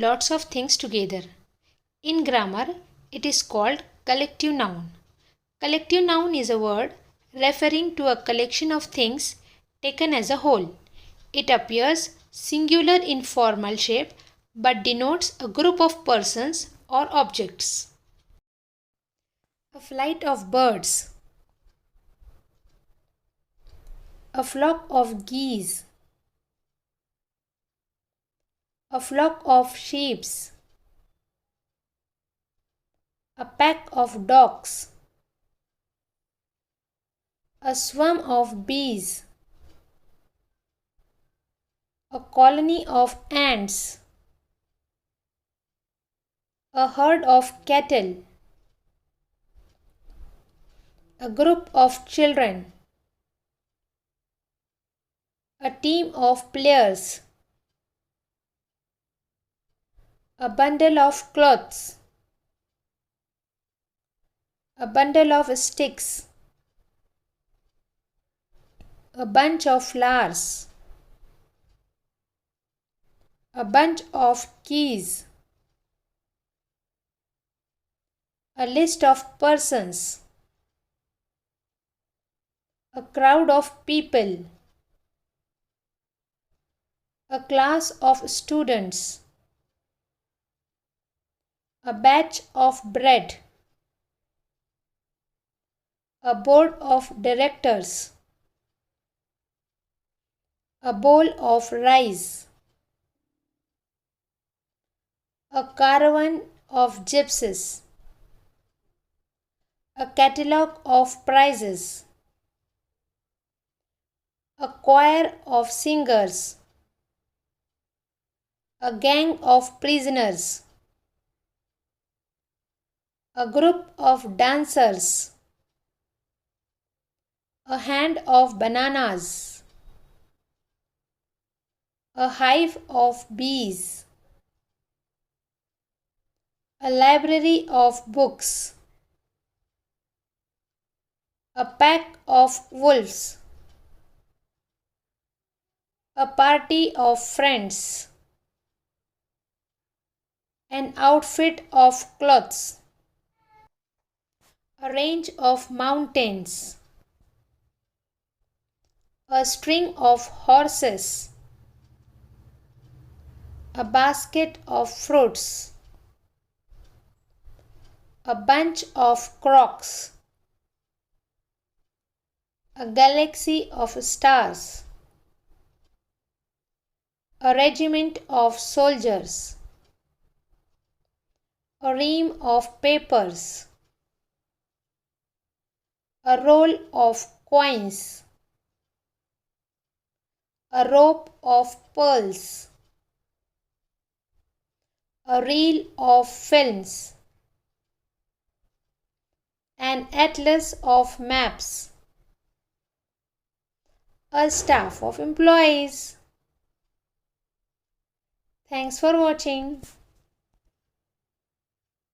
lots of things together. In grammar, it is called collective noun. Collective noun is a word referring to a collection of things taken as a whole. It appears singular in formal shape but denotes a group of persons or objects. A flight of birds. A flock of geese. A flock of sheep. A pack of dogs. A swarm of bees. A colony of ants. A herd of cattle. A group of children. A team of players. A bundle of clothes. A bundle of sticks. A bunch of flowers. A bunch of keys. A list of persons. A crowd of people. A class of students. A batch of bread. A board of directors. A bowl of rice. A caravan of gypsies. A catalogue of prices. A choir of singers. A gang of prisoners. A group of dancers. A hand of bananas. A hive of bees. A library of books. A pack of wolves. A party of friends. An outfit of clothes. A range of mountains. A string of horses. A basket of fruits. A bunch of crocs. A galaxy of stars. A regiment of soldiers. A ream of papers. A roll of coins. A rope of pearls. A reel of films. An atlas of maps. A staff of employees. Thanks for watching.